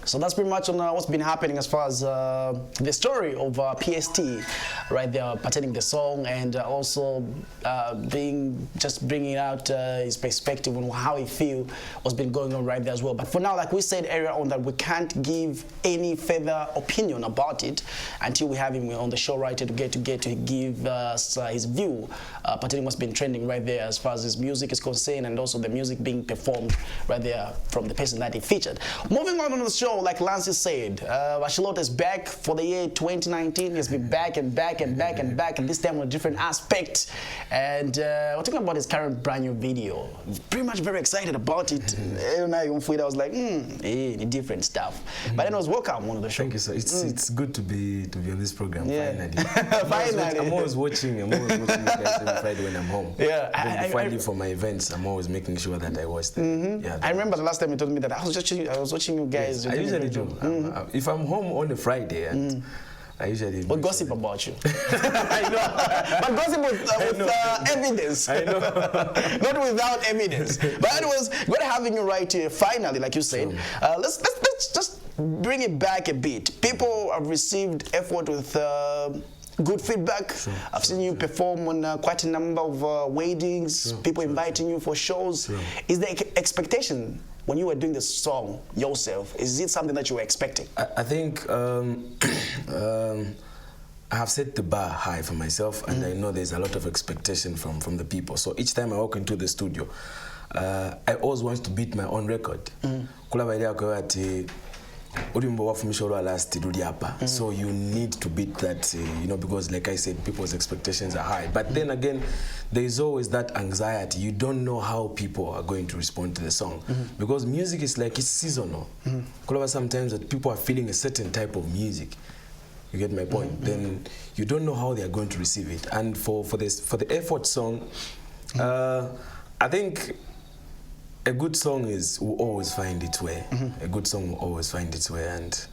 So that's pretty much on what's been happening as far as the story of PST, right there, pertaining the song, and also bringing out his perspective on how he feel what's been going on right there as well. But for now, like we said earlier on, that we can't give any further opinion about it until we have him on the show right here to give us his view pertaining what's been trending right there as far as his music is concerned, and also the music being performed right there from the person that he featured. Moving on the show, like Lance said, Bashi is back for the year 2019. He's been back and back and back and back, and this time on a different aspect. And we're talking about his current brand new video. Pretty much very excited about it. I was like, different stuff. But then I was welcome on the show. Thank you, sir. It's good to be on this program. Yeah. Finally. Finally. I'm always watching you guys every Friday when I'm home. Yeah. Before I leave for my events, I'm always making sure that I watch them. Yeah, I remember the last time you told me that I was watching you guys. Yes, I usually do. If I'm home on a Friday, and I usually but gossip about you. I know. But gossip with evidence. I know. Not without evidence. But anyways, good having you right here. Finally, like you said, let's just bring it back a bit. People have received effort with good feedback. I've seen you perform on quite a number of weddings, people inviting you for shows. Is there expectation when you were doing the song yourself? Is it something that you were expecting? I think I have set the bar high for myself, and I know there's a lot of expectation from the people. So each time I walk into the studio, I always want to beat my own record. So you need to beat that, because like I said, people's expectations are high. But then again, there is always that anxiety. You don't know how people are going to respond to the song, because music is like, it's seasonal. Sometimes that people are feeling a certain type of music. You get my point? Then you don't know how they are going to receive it. And for the effort song, I think a good song will always find its way. A good song will always find its way, and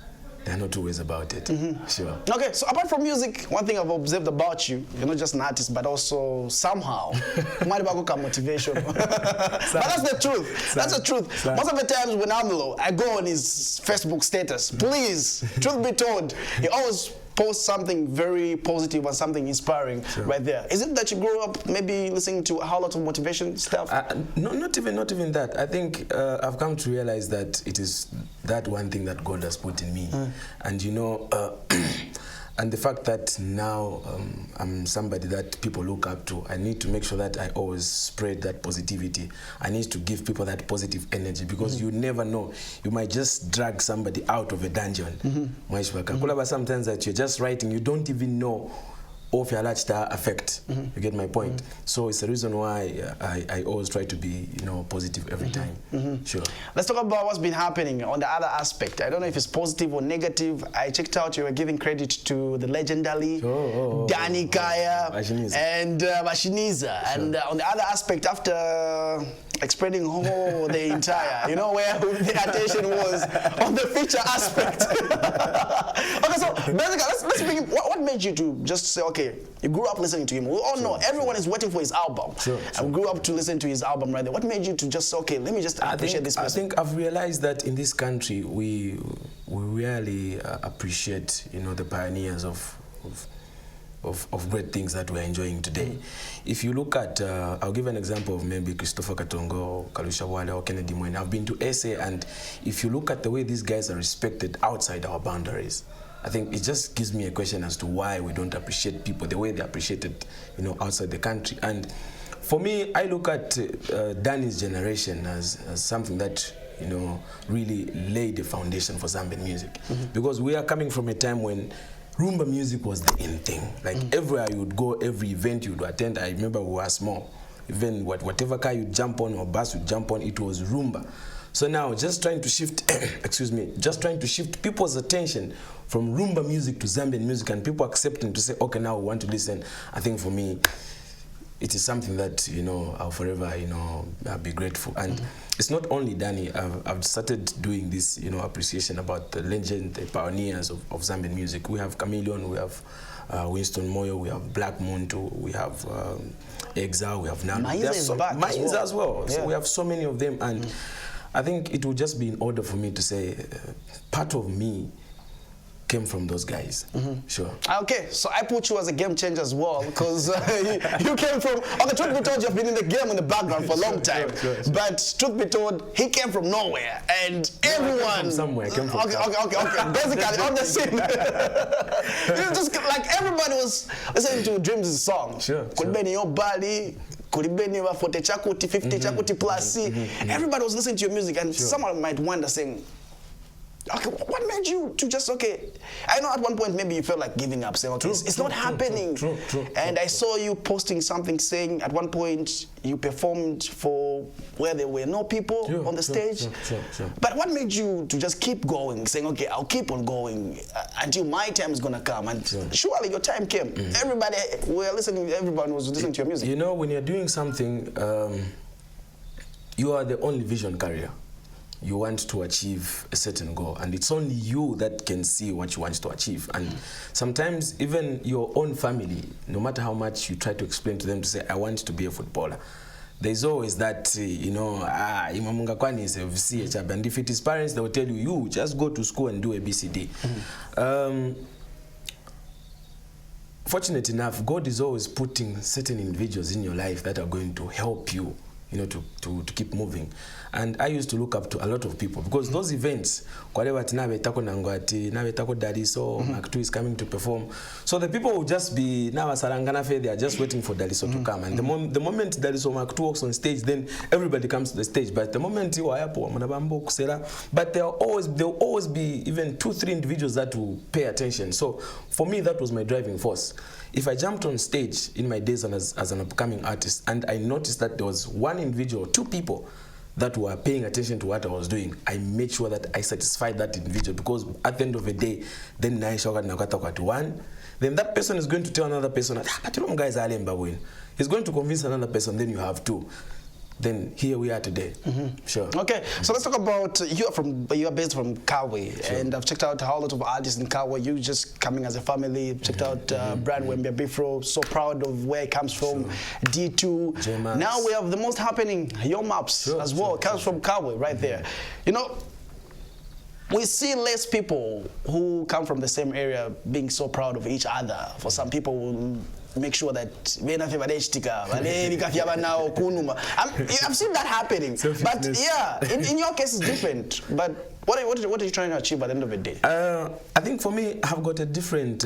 there are no two ways about it. Sure. Okay, so apart from music, one thing I've observed about you, you're not just an artist, but also somehow, motivation. But that's the truth. That's the truth. Most of the times when I'm low, I go on his Facebook status. Please, truth be told, he always post something very positive and something inspiring right there. Is it that you grew up maybe listening to a whole lot of motivation stuff? No, not even that. I think I've come to realize that it is that one thing that God has put in me. And and the fact that now I'm somebody that people look up to, I need to make sure that I always spread that positivity. I need to give people that positive energy, because you never know. You might just drag somebody out of a dungeon. Sometimes that you're just writing, you don't even know of your large star effect. You get my point? So it's the reason why I always try to be positive every time. Sure. Let's talk about what's been happening on the other aspect. I don't know if it's positive or negative. I checked out you were giving credit to the legendary Danny Kaya and Bashiniza. And on the other aspect, after explaining the entire, where the attention was on the feature aspect. Okay, so basically, let's begin. What made you to just say, okay, you grew up listening to him. We all know everyone is waiting for his album. And we grew up to listen to his album right there. What made you to just say, okay, let me just appreciate this person? I think I've realized that in this country, we really appreciate, the pioneers of great things that we're enjoying today. If you look at, I'll give an example of maybe Christopher Katongo, Kalusha Wale, or Kennedy Mwene. I've been to SA, and if you look at the way these guys are respected outside our boundaries, I think it just gives me a question as to why we don't appreciate people the way they appreciated, outside the country. And for me, I look at Danny's generation as something that, really laid the foundation for Zambian music. Because we are coming from a time when Rumba music was the in thing. Like everywhere you would go, every event you would attend, I remember we were small. Even whatever car you jump on or bus you jump on, it was Rumba. So now, just trying to shift, just trying to shift people's attention from Rumba music to Zambian music, and people accepting to say, okay, now we want to listen. I think for me, it is something that, I'll forever, I'll be grateful. And it's not only Danny. I've started doing this, appreciation about the legend, the pioneers of Zambian music. We have Chameleon, we have Winston Moyo, we have Black Moon too, we have Exile, we have Nano. Maiza is back Maiza as well. So we have so many of them, and I think it would just be in order for me to say part of me came from those guys. Sure. Okay, so I put you as a game changer as well, because you came from, okay, truth be told, you've been in the game in the background for a long time, Sure. But truth be told, he came from nowhere, and everyone... I came from somewhere, I came from okay. Basically, on the scene. It was just like everybody was listening to Drimz' song. Sure. Kulibeni Yobali, Kulibeni wa 40 chakuti, 50 chakuti plus. Everybody was listening to your music, and someone might wonder, saying, okay, what made you to just, okay, I know at one point maybe you felt like giving up, saying, okay, it's not happening. True. And I saw you posting something saying at one point you performed for where there were no people on the stage. Sure. But what made you to just keep going, saying, okay, I'll keep on going until my time is going to come? And surely your time came. Everybody everyone was listening to your music. You know, when you're doing something, you are the only vision carrier. You want to achieve a certain goal, and it's only you that can see what you want to achieve. And sometimes even your own family, no matter how much you try to explain to them to say, I want to be a footballer, there's always that, you know, imamunga kwani is a and if it is parents, they will tell you, you just go to school and do a BCD. Fortunate enough, God is always putting certain individuals in your life that are going to help you, you know, to keep moving. And I used to look up to a lot of people, because those events, Daliso, Mark 2 is coming to perform. So the people will just be, they are just waiting for Daliso to come. And the moment Daliso Mark 2 walks on stage, then everybody comes to the stage. But the moment you are but there'll always be even 2-3 individuals that will pay attention. So for me, that was my driving force. If I jumped on stage in my days as an upcoming artist, and I noticed that there was one individual, 2 people that were paying attention to what I was doing, I made sure that I satisfied that individual, because at the end of the day, then then that person is going to tell another person, he's going to convince another person, then you have 2. Then here we are today. Sure. Okay, so let's talk about, you are based from Kawe, and I've checked out how a lot of artists in Kawe, you just coming as a family, checked out Brand Wembia Bifro, so proud of where it comes from, D2. J-Max. Now we have the most happening, Your Maps as well, comes from Kawe right there. You know, we see less people who come from the same area being so proud of each other. For some people, will make sure that I've seen that happening. But yeah, in your case it's different. But what are you trying to achieve at the end of the day? I think for me, I've got a different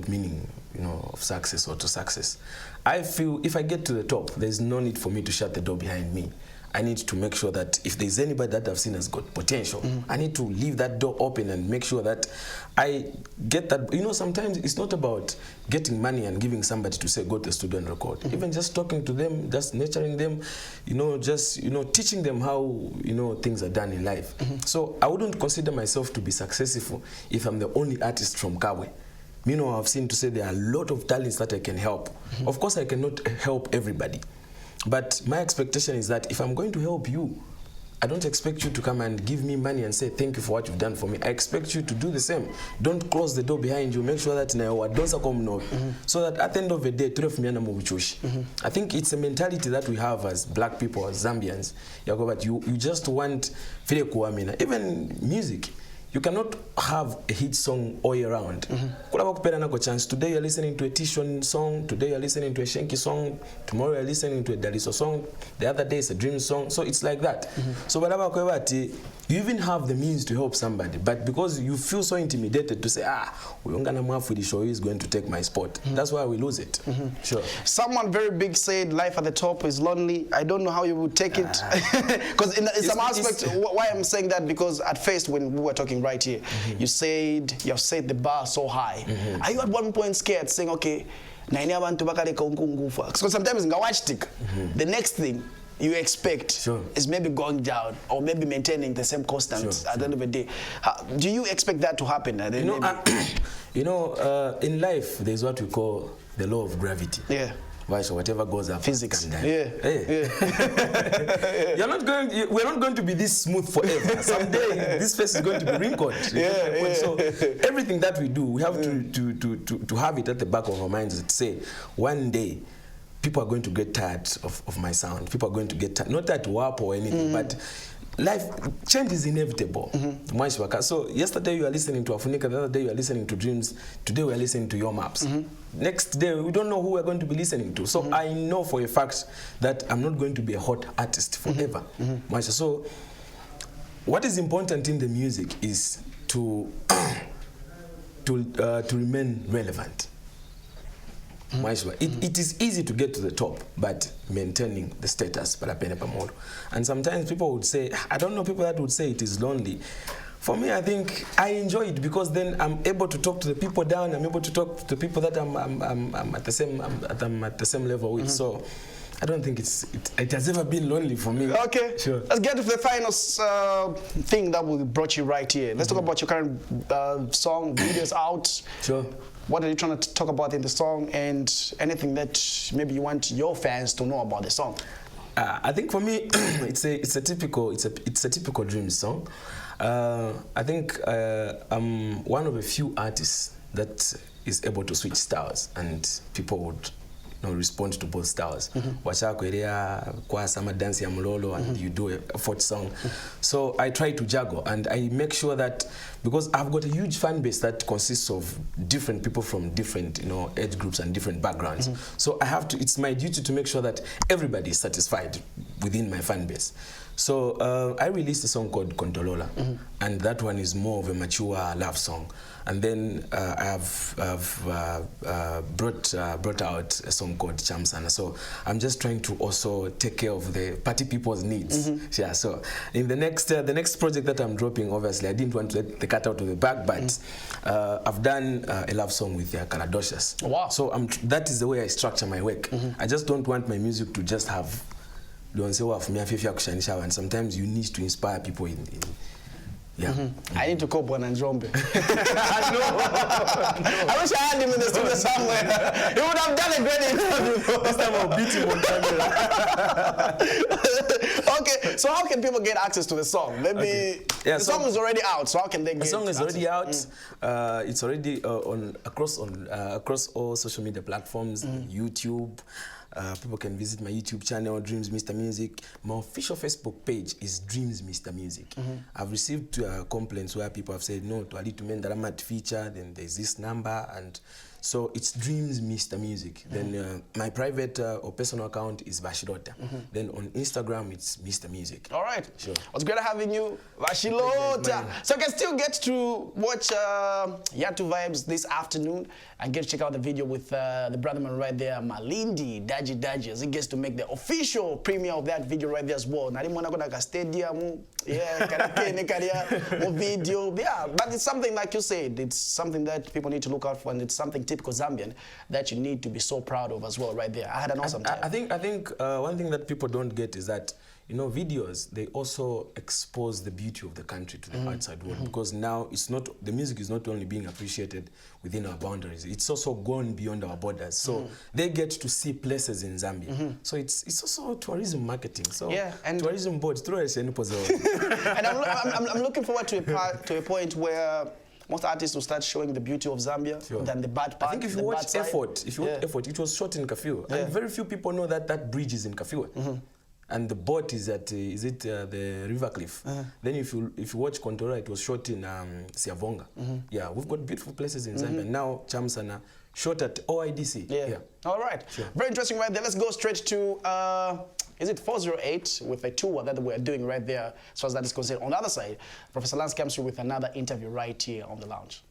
meaning, you know, of success or to success. I feel if I get to the top, there's no need for me to shut the door behind me. I need to make sure that if there's anybody that I've seen has got potential, I need to leave that door open and make sure that I get that. You know, sometimes it's not about getting money and giving somebody to say, go to the studio and record. Even just talking to them, just nurturing them, you know, just, you know, teaching them how, you know, things are done in life. So I wouldn't consider myself to be successful if I'm the only artist from Kawe. You know, I've seen to say there are a lot of talents that I can help. Of course, I cannot help everybody. But my expectation is that if I'm going to help you, I don't expect you to come and give me money and say thank you for what you've done for me. I expect you to do the same. Don't close the door behind you. Make sure that so that at the end of the day, I think it's a mentality that we have as black people, as Zambians. You just want even music. You cannot have a hit song all year round. Today you're listening to a Tishon song, today you're listening to a Shenki song, tomorrow you're listening to a Daliso song, the other day it's a Drimz song, so it's like that. So you even have the means to help somebody, but because you feel so intimidated to say, the show is going to take my spot, that's why we lose it. Sure. Someone very big said life at the top is lonely. I don't know how you would take it. Because in some aspect, why I'm saying that, because at first when we were talking right here, you have set the bar so high. Are you at one point scared, saying, okay, because sometimes the next thing you expect is maybe going down or maybe maintaining the same constant at the end of the day. Do you expect that to happen? In life, there's what we call the law of gravity. Yeah. So whatever goes up, physics. We're not going to be this smooth forever. Someday this face is going to be wrinkled. So everything that we do, we have to have it at the back of our minds to say, one day people are going to get tired of my sound. People are going to get tired, not that WAP or anything, but life change is inevitable. So yesterday you are listening to Afunika, the other day you are listening to Drimz, today we are listening to Your Maps. Next day we don't know who we're going to be listening to. So I know for a fact that I'm not going to be a hot artist forever. So what is important in the music is to remain relevant. It is easy to get to the top, but maintaining the status. And sometimes people would say, I don't know people that would say it is lonely. For me, I think I enjoy it because then I'm able to talk to the people down. I'm able to talk to the people that I'm at the same level with. So I don't think it has ever been lonely for me. Okay, sure. Let's get to the final thing that we brought you right here. Let's talk about your current song, videos out. Sure. What are you trying to talk about in the song, and anything that maybe you want your fans to know about the song? I think for me, it's a typical Drimz song. I think I'm one of a few artists that is able to switch styles, and people would respond to both styles. Kwa sama dance ya mlolo, and you do a folk song. So I try to juggle, and I make sure that, because I've got a huge fan base that consists of different people from different age groups and different backgrounds. So I have to, it's my duty to make sure that everybody is satisfied within my fan base. So I released a song called Kontolola, and that one is more of a mature love song. And then I've brought out a song called Chamsana. So I'm just trying to also take care of the party people's needs. Yeah. So in the next project that I'm dropping, obviously I didn't want to let the cat out of the bag, but I've done a love song with Kaladocious. Wow. So that is the way I structure my work. I just don't want my music to just have. And sometimes you need to inspire people I need to call Bonanjombe. I wish I had him in the studio somewhere. He would have done a great interview. This time I'll beat him on camera. Okay, so how can people get access to the song? Maybe the song is already out, so how can they get access? The song is already out. It's already across all social media platforms, YouTube. People can visit my YouTube channel, Drimz Mr. Music. My official Facebook page is Drimz Mr. Music. I've received complaints where people have said, no, to Ali to men that I'm at feature, then there's this number, and so it's Drimz Mr. Music. Then my private or personal account is Bashi Lota. Then on Instagram, it's Mr. Music. All right. Sure. It was great having you, Bashi Lota. So you can still get to watch Yatu Vibes this afternoon and get to check out the video with the brother man right there, Malindi Daji, as he gets to make the official premiere of that video right there as well. Stadium, video. Yeah, but it's something like you said, it's something that people need to look out for, and it's something typical Zambian that you need to be so proud of as well right there. I had an awesome time. I think one thing that people don't get is that videos, they also expose the beauty of the country to the outside world, because now the music is not only being appreciated within our boundaries, it's also gone beyond our borders. So they get to see places in Zambia. So it's also tourism marketing. So yeah, and tourism board, and I'm looking forward to a point where most artists will start showing the beauty of Zambia than the bad part. I think if you watch Effort, it was shot in Kafue, and very few people know that bridge is in Kafue. And the boat is at the River Cliff. Then if you watch Kontora, it was shot in Siavonga. Yeah, we've got beautiful places in Zambia. Now Chamsana shot at OIDC. Yeah. All right. Sure. Very interesting right there. Let's go straight to is it 408 with a tour that we're doing right there as far as that is concerned. On the other side, Professor Lance comes through with another interview right here on The Lounge.